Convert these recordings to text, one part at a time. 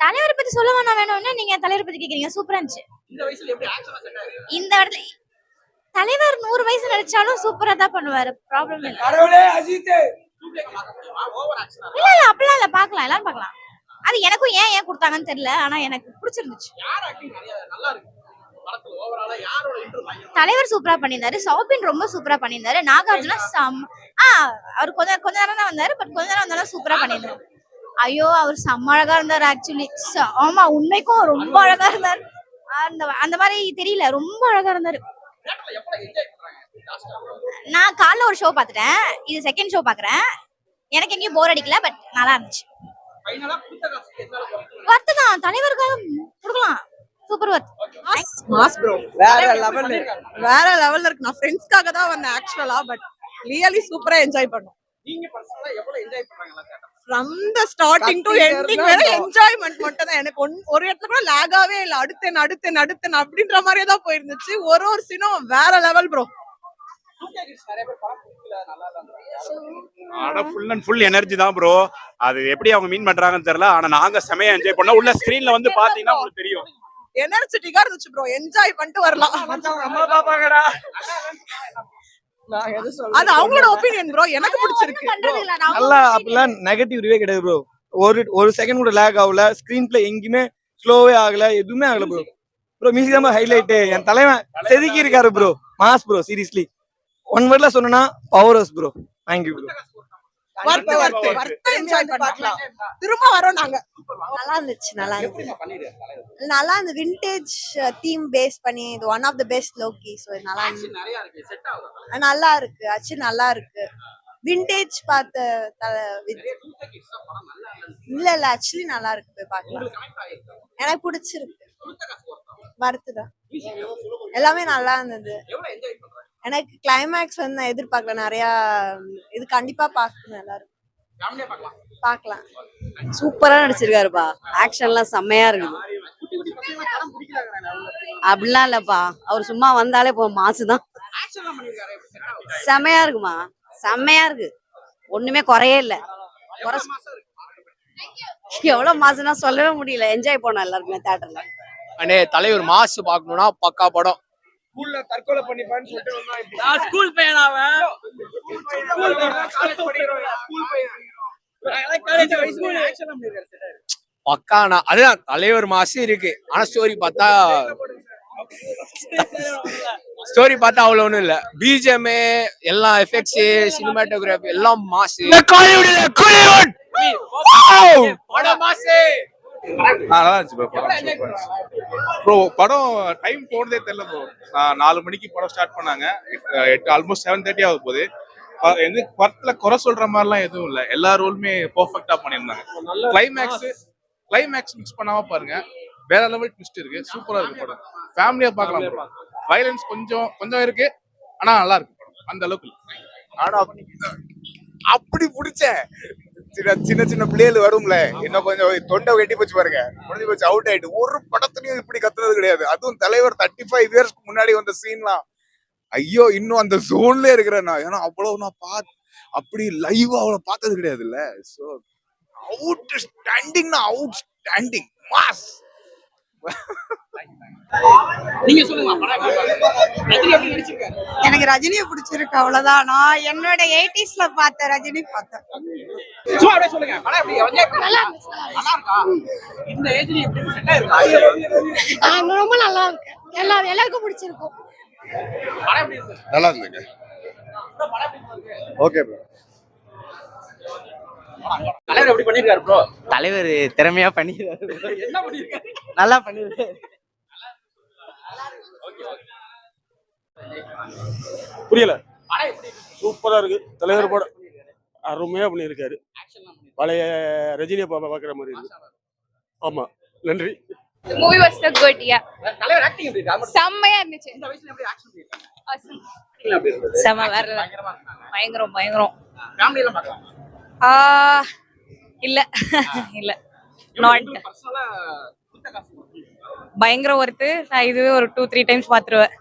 தலைவரை பத்தி சொல்ல வேணும்னா நீங்க தலைவரை பத்தி கேக்குறீங்க. சூப்பரா இருந்துச்சு. இந்த இடத்துல தலைவர் 100 வயசு நடிச்சாலும் சூப்பரா தான் பண்ணுவாரு. ப்ராப்ளம் இல்ல. இல்ல இல்ல அப்படிலாம் இல்ல. பாக்கலாம், எல்லாரும் பாக்கலாம். அது எனக்கும் ஏன் கொடுத்தாங்கன்னு தெரியல. ஆனா எனக்கு பிடிச்சிருந்துச்சு. தலைவர் சூப்பரா பண்ணியிருந்தாரு. சௌபின் ரொம்ப சூப்பரா பண்ணியிருந்தாரு. நாகார்ஜுனா அவர் கொஞ்ச நேரம் தான் வந்தாரு. பட் கொஞ்ச நேரம் வந்தாலும் சூப்பரா பண்ணியிருந்தாரு. ஐயோ அவர் செம்ம அழகா இருந்தாரு. ஆக்சுவலி ஆமா உண்மைக்கும் ரொம்ப அழகா இருந்தாரு. அந்த மாதிரி தெரியல, ரொம்ப அழகா இருந்தாரு. நான் காலைல ஒரு ஷோ பாத்துட்டேன். இது செகண்ட் ஷோ பாக்குறேன். எனக்கு எங்கேயும் போர் அடிக்கல. பட் நல்லா இருந்துச்சு. வர்த்து தான், தலைவருக்காக கொடுக்கலாம். சூப்பர் வர்த். மாஸ் ப்ரோ, வேற லெவல்ல இருக்கு. நான் ஃப்ரெண்ட்ஸ்க்காக தான் வந்தேன் ஆக்சுவலா. பட் ரியலி சூப்பரா என்ஜாய் பண்ணோம். நீங்க பர்சனலா எவ்வளவு என்ஜாய் பண்றாங்க? From the starting to ending வரை என்ஜாய்மெண்ட் மட்டும் தான். எனக்கு ஒரு இடத்துல கூட லாகாவே இல்ல. அடுத்தேன் அப்படின்ற மாதிரியே தான் போயிருந்துச்சு. ஒரு சீனும் வேற லெவல் ப்ரோ. ஆனா ஃபுல் அண்ட் ஃபுல் எனர்ஜி தான் ப்ரோ. அது எப்படி அவங்க மீன் பண்றாங்கன்னு தெரியல. ஆனா நாங்க செமையா என்ஜாய் பண்ணோம். உள்ள ஸ்கிரீன்ல வந்து பாத்தீங்கன்னா உங்களுக்கு தெரியும். எனர்ஜெட்டிக்கா இருந்துச்சு ப்ரோ. என்ஜாய் பண்ணிட்டு வரலாம். அம்மா பாப்பாங்கடா. அது அவங்களோட ஒபினியன் ப்ரோ. எனக்கு பிடிச்சிருக்கு. நல்லா அப்படிலாம் நெகட்டிவ் ரிவ்யூ கிடையாது ப்ரோ. ஒரு செகண்ட் கூட லேக் ஆகல. ஸ்கிரீன் பிளே எங்கேயுமே ஸ்லோவே ஆகல. எதுவுமே ஆகல ப்ரோ. ப்ரோ மியூசிக் தான் ஹைலைட். என் தலைவன் செதுக்கி இருக்காரு bro. Mass bro. Seriously one வேர்ட்ல சொன்னா power house bro. Thank you bro. Enjoy பண்ணலாம். திரும்ப வரோம் நாங்க. நல்லா இருந்துச்சு. நல்லா இந்த விண்டேஜ் தீம் பேஸ் பண்ணி இது one of the best look. So நல்லா இருக்கு. ஆக்சுவலி நல்லா இருக்கு. விண்டேஜ் பார்த்த இல்ல ஆக்சுவலி நல்லா இருக்கு. போய் பார்க்கலாம். எனக்கு பிடிச்சிருக்கு. வர்த்துதான். எல்லாமே நல்லா இருந்தது. எனக்கு கிளைமேக்ஸ் வந்து நான் எதிர்பார்க்கல. நிறைய இது கண்டிப்பா பார்க்கணும். எல்லாரும் பார்க்கலாம். சூப்பரா நடிச்சிருக்காருப்பா. ஆக்ஷன்லாம் செம்மையா இருக்குது. அப்படிலாம் இல்லப்பா. அவர் சும்மா வந்தாலே போ மாசுதான். செம்மையா இருக்குமா. செம்மையா இருக்கு. ஒண்ணுமே குறையே இல்ல. எவ்வளவு மாசுனா சொல்லவே முடியல. என்ஜாய் பண்ணோம் எல்லாருமே தியேட்டர்ல. அண்ணே தலைவர் மாசு பாக்கணும்னா பக்கா படம். ஸ்கூல்ல தற்கொலை பண்ணிப்பான்னு சொல்லிட்டு நான் ஸ்கூல் பையனாவே. பக்கானா அதுதான் தலைவர் மாசு இருக்கு. ஆனா ஸ்டோரி பார்த்தா அவ்வளவு ஒண்ணும் இல்ல. பிஜிஎம் எல்லாம் எஃபெக்ட்ஸ் சினிமாட்டோகிராஃபி எல்லாம் மாசு. நல்லா இருந்துச்சு ப்ரோ. படம் டைம் போனதே தெரியல ப்ரோ. 4 மணிக்கு படம் ஸ்டார்ட் பண்ணாங்க. ஆல்மோஸ்ட் 7:30 ஆக போகுது. எந்த படத்துல குறை சொல்ற மாதிரிலாம் எதுவும் இல்லை. எல்லா ரோலுமே பெர்ஃபெக்டா பண்ணியிருந்தாங்க. கிளைமேக்ஸ் மிக்ஸ் பண்ணாம பாருங்க. வேற லெவல் ட்விஸ்ட் இருக்கு. சூப்பரா இருக்கு படம். ஃபேமிலியா பார்க்கலாம் ப்ரோ. வயலன்ஸ் கொஞ்சம் இருக்கு. ஆனா நல்லா இருக்கு படம். அந்த அளவுக்கு ஆனா அப்படி பிடிச்சேன். சின்ன பிள்ளைகள் வரும்ல, இன்னும் கொஞ்சம் தொண்டை வெட்டி போச்சு பாருங்க. முடிஞ்சு போச்சு, அவுட் ஆயிட்டு. ஒரு படத்துலயும் இப்படி கத்துனது கிடையாது. அதுவும் தலைவர் 35 இயர்ஸ்க்கு முன்னாடி வந்த சீன்லாம் ஐயோ இன்னும் அந்த ஜோன்ல இருக்கிறேன் நான். ஏன்னா அவ்வளவு நான் அப்படி லைவா அவ்வளவு பார்த்தது கிடையாது இல்ல. So out standing mass. நீங்க சொல்லுங்க. எனக்கு ரஜினியை பிடிச்சிருக்கு. அவ்வளவுதான். நான் என்னோட 80sல பார்த்த ரஜினி பார்த்தேன். சொல்லுங்க. இந்த ஏஜ்ல எப்படி செட் ஆயிருக்கு? ரொம்ப நல்லா இருக்கு. எல்லாருக்கும் பிடிச்சிருக்கும். நல்லா இருந்துங்க. Okay bro. தலைவர் எப்படி பண்ணிருக்காரு ப்ரோ? தலைவர் திறமையா பண்ணிருக்காரு. என்ன பண்ணிருக்காரு? நல்லா பண்ணிருக்காரு. புரியல. சூப்பரா இருக்கு. தலைவர் படம் அருமையா பண்ணிருக்காரு. பழைய ரஜினியை பாக்குற மாதிரி இருக்கு. ஆமா நன்றி. The movie was so good. Yeah. தலைவர் ஆக்டிங் எப்படி இருக்கு? செம்மையா இருந்துச்சு. இந்த வயசுல எப்படி ஆக்ஷன் பண்ணிருக்காங்க? எப்படி இருக்கு? செம வேற பயங்கரம். ஃபேமிலி எல்லாம் பார்க்கலாம். இல்ல நாட் பயங்கர ஒர்த்து. நான் இதுவே ஒரு 2-3 டைம்ஸ் பாத்துருவேன்.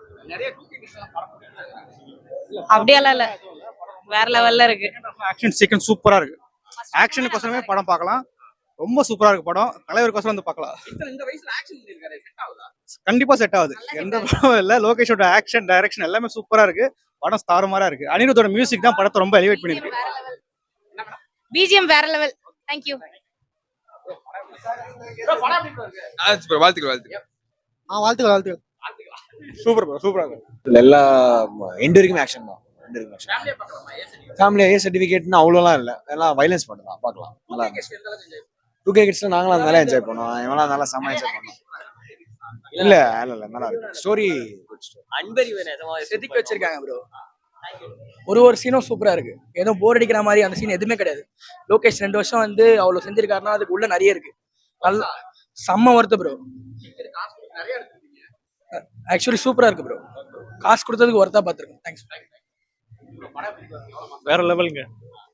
அப்படியெல்லாம் இல்ல, வேற லெவல்ல இருக்கு. ஆக்ஷன் சீக்வென்ஸ் சூப்பரா இருக்கு. ஆக்ஷனுக்கோசரமே படம் பார்க்கலாம். ரொம்ப சூப்பரா இருக்கு படம். தலைவருக்கோசரம் வந்து பார்க்கலாம். இந்த வயசுல ஆக்ஷன் பண்ணிருக்காரு, செட் ஆகுதா? கண்டிப்பா செட் ஆகுது. எந்த படம் இல்ல, லோகேஷோட ஆக்ஷன் டைரக்ஷன் எல்லாமே சூப்பரா இருக்கு. படம் தாறுமாறா இருக்கு. அனிருத்தோட மியூசிக் தான் படத்தை ரொம்ப எலிவேட் பண்ணிருக்கு. பிஜிஎம் வேற லெவல். Thank you. வாழ்த்துக்கள் வாழ்த்துக்கள். வாழ்த்துக்கள். சூப்பர் ப்ரோ, சூப்பரா இருக்கு. எல்லா எண்டு வரைக்கும் ஆக்ஷன் தான். ஃபேமிலி ஏ சர்டிஃபிகேட்னு அவ்வளோலாம் இல்லை, எல்லாம் வைலன்ஸ் மட்டும் தான். பார்க்கலாம், நல்லா இருக்கு. 2K கிட்ஸ்ல நாங்களும் அதனால என்ஜாய் பண்ணோம். இவெல்லாம் நல்லா செம்ம என்ஜாய் பண்ணோம். இல்ல நல்லா இருக்கு. ஸ்டோரி செதுக்கி வச்சிருக்காங்க ப்ரோ. ஒரு சீனும் சூப்பரா இருக்கு. எதுவும் போர் அடிக்கிற மாதிரி அந்த சீன் எதுவுமே கிடையாது. லோகேஷ் 2 வருஷம் வந்து அவ்வளவு செஞ்சிருக்காருன்னா அதுக்கு உள்ள நிறைய இருக்கு. நல்லா செம்ம ஒர்த்து ப்ரோ. ஆக்சுவலி சூப்பரா இருக்கு ப்ரோ. காசு கொடுத்ததுக்கு ஒர்த்தா பார்த்துருக்கேன். தேங்க்ஸ். வேற லெவலுங்க.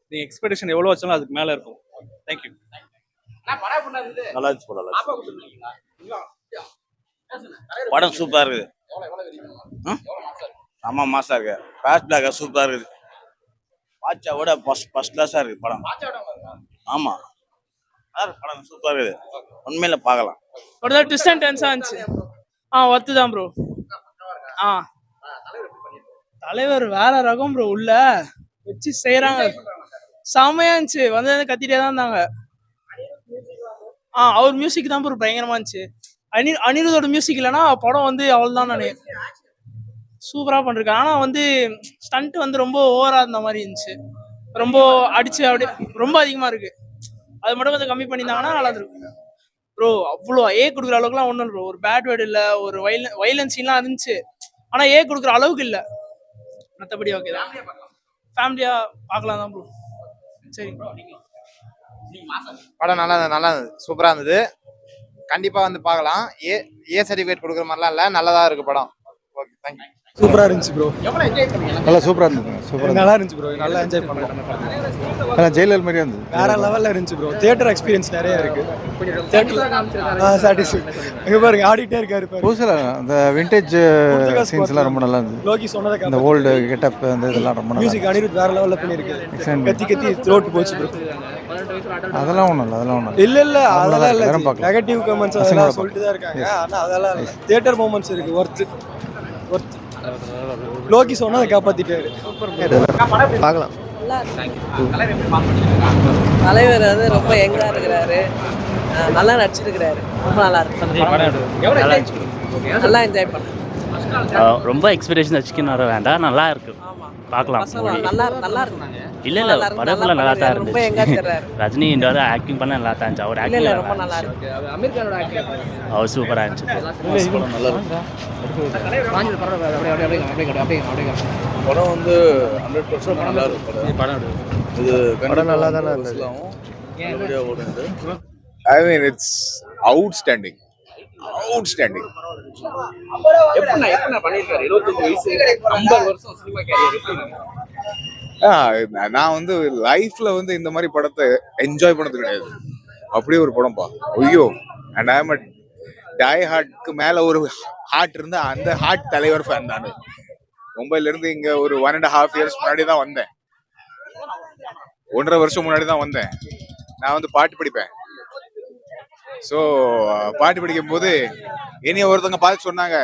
நீங்க எக்ஸ்பெக்டேஷன் எவ்வளவு வச்சாலும் அதுக்கு மேல இருக்கும். Thank you. நல்லா இருந்துச்சு. படம் சூப்பரா இருக்குது. ஆமா, மாசா இருக்கு. பேட்ச் பிளாக் சூப்பரா இருக்குது. வாட்சாவோட ஃபர்ஸ்ட் கிளாஸா இருக்கு படம். ஆமா, படம் சூப்பரா இருக்குது. உண்மையில பார்க்கலாம். ஒரு தான் ட்விஸ்ட் அண்ட் டர்ன்ஸா இருந்துச்சு. ஒர்த்து தான் ப்ரோ. தலைவர் வேற ரகம் ப்ரோ. உள்ள வச்சு செய்யறாங்க, செமையா இருந்துச்சு. வந்து கத்திட்டே தான் இருந்தாங்க. அவர் மியூசிக் தான் ப்ரோ பயங்கரமா இருந்துச்சு. அனிருத்தோட மியூசிக் இல்லைன்னா படம் வந்து அவ்வளவுதான். நானே சூப்பரா பண்ணிருக்கேன். ஆனா வந்து ஸ்டண்ட் வந்து ரொம்ப ஓவரா இருந்த மாதிரி இருந்துச்சு. ரொம்ப அடிச்சு அப்படியே ரொம்ப அதிகமா இருக்கு. அது மட்டும் கொஞ்சம் கம்மி பண்ணியிருந்தாங்கன்னா நல்லா இருக்கும் ப்ரோ. அவ்வளோ ஏ கொடுக்குற அளவுக்குலாம் ஒன்றும் இல்லை ப்ரோ. ஒரு பேட் வேர்டு இல்லை, ஒரு வைலன்ஸ் சீன்லாம் இருந்துச்சு. ஆனா ஏ கொடுக்குற அளவுக்கு இல்லை. மற்றபடி ஓகே தான். ஃபேமிலியா பார்க்கலாம் தான் ப்ரோ. சரி, படம் நல்லா இருந்தது, சூப்பரா இருந்தது. கண்டிப்பா வந்து பார்க்கலாம். ஏ சர்டிஃபிகேட் கொடுக்குற மாதிரிலாம் இல்லை, நல்லதா இருக்கு படம். Okay, thank you. சூப்பரா இருந்துச்சு ப்ரோ. எவ்வளவு என்ஜாய் பண்ணீங்க? நல்லா சூப்பரா இருந்துச்சு. சூப்பரா நல்லா இருந்துச்சு ப்ரோ. நல்லா என்ஜாய் பண்ணலாம். ஜெயிலர் மாதிரியே இருந்துச்சு. வேற லெவல்ல இருந்துச்சு ப்ரோ. தியேட்டர் எக்ஸ்பீரியன்ஸ் நிறைய இருக்கு. இங்க பாருங்க, ஆடிட்டே இருக்காரு பாரு. புதுசுல அந்த விண்டேஜ் சீன்ஸ்லாம் ரொம்ப நல்லா இருந்துச்சு. லோகி சொன்னதுக்கு அந்த ஓல்டு கெட்டப் அந்த இதெல்லாம் ரொம்ப நல்லா. மியூசிக் அனிருத் வேற லெவல்ல பண்ணிருக்கு. கத்தி த்ரோட் போச்சு ப்ரோ. அதெல்லாம் ஒண்ணும் இல்ல. இல்ல அதெல்லாம் இல்ல. நெகட்டிவ் கமெண்ட்ஸ் அதெல்லாம் சொல்லிட்டு தான் இருக்காங்க. ஆனா அதெல்லாம் தியேட்டர் மொமெண்ட்ஸ் இருக்கு. ஒர்த் லோகி சொன்னதை காப்பாத்திட்டாரு. பார்க்கலாம். தலைவர் வந்து ரொம்ப யங்கா இருக்கிறாரு, நல்லா நடிச்சிருக்கிறாரு. ரொம்ப நல்லா இருக்கு. நல்லா என்ஜாய் பண்ணேன். ரொம்ப எக்ஸ்பெக்டேஷன் வச்சுக்கின்னு வர வேண்டாம். நல்லா இருக்கு, பார்க்கலாம். நல்லா இருக்கு. இல்ல படம் நல்லா தான் ரொம்ப யங்கா இருந்துச்சு. இருக்கிறாரு. ரஜினி இந்த ஆக்டிங் பண்ண நல்லா தான் இருந்துச்சு. அவர் இல்ல ஆக்டிங் ரொம்ப நல்லா இருக்கு. அமீர் கானோட ஆக்டிங் அவர் சூப்பரா இருந்துச்சு. நல்லா இருக்கு. படம் வந்து 100% நல்லா இருக்கு. படம் நல்லா தானே இருந்தது. I mean, it's outstanding. எப்படின்னா பண்ணிருக்காரு? 25 வயசு, 50 வருஷம் சினிமா கேரியர். நான் வந்து லைஃப்ல வந்து இந்த மாதிரி படத்தை என்ஜாய் பண்ணது கிடையாது. அப்படியே ஒரு படம்பா. ஐயோ, அண்ட் ஐ எம் டை ஹார்ட்க்கு மேல ஒரு ஹார்ட் இருந்தா அந்த ஹார்ட் தலைவர் ஃபேன் நான். மும்பைல இருந்து இங்க ஒரு 1.5 years முன்னாடி தான் வந்தேன். 1.5 வருஷம் முன்னாடி தான் வந்தேன். நான் வந்து பாட்டு படிப்பேன். ஸோ பாட்டு படிக்கும் போது என்னைய ஒருத்தவங்க பார்த்து சொன்னாங்க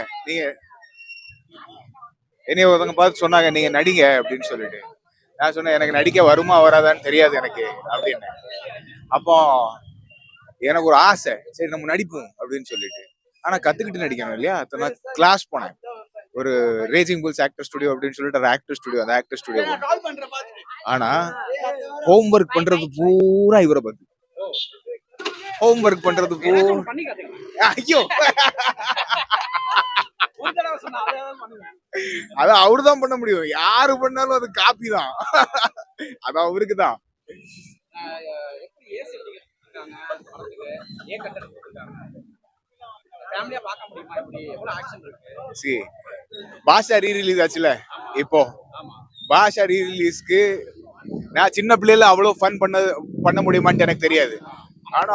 நீங்க நடிங்க அப்படின்னு சொல்லிட்டு. நான் சொன்னேன், எனக்கு நடிக்க வருமா வராதான்னு தெரியாது எனக்கு அப்படின்னு. அப்போ எனக்கு ஒரு ஆசை, சரி நம்ம நடிப்போம் அப்படின்னு சொல்லிட்டு. ஆனா கத்துக்கிட்டு நடிக்கணும் இல்லையா? நான் கிளாஸ் போனேன். ஒரு ரேஜிங் புல்ஸ் ஆக்டர் ஸ்டுடியோ அப்படின்னு சொல்லிட்டு ஒரு ஆக்டர் ஸ்டுடியோ. அந்த ஆக்டர் ஸ்டுடியோ ஆனா ஹோம்ஒர்க் பண்றது பூரா இவரை பத்தி. ஹோம்ஒர்க் பண்றது ஐயோ, அத அவருதான் பண்ண முடியும். யாரு பண்ணாலும் அது காப்பி தான். அது அவருக்கு தான். பாஷா ரீரிலீஸ் ஆச்சுல. இப்போ பாஷா ரீரிலீஸ்க்கு நான் சின்ன பிள்ளைல அவ்வளவு ஃபன் பண்ண முடியுமான்னு எனக்கு தெரியாது. ஆனா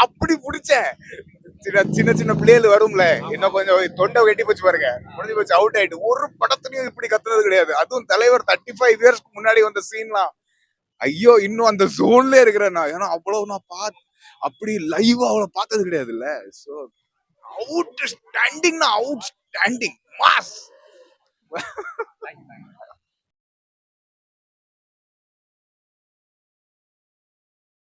அப்படி பிடிச்சேன். சின்ன சின்ன பிள்ளைகள் வரும்ல, இன்னும் கொஞ்சம் தொண்டை வெட்டி போச்சு பாருங்க, முடிஞ்சு போச்சு, அவுட் ஆயிட்டு. ஒரு படத்துலயும் இப்படி கத்துனது கிடையாது. அதுவும் தலைவர் 35 yearsக்கு முன்னாடி வந்த சீன்லாம் ஐயோ இன்னும் அந்த ஜோன்ல இருக்கிறேன் நான். ஏன்னா அவ்வளவு நான் அப்படி லைவா அவ்வளவு பார்த்தது கிடையாது இல்ல. So out standing mass.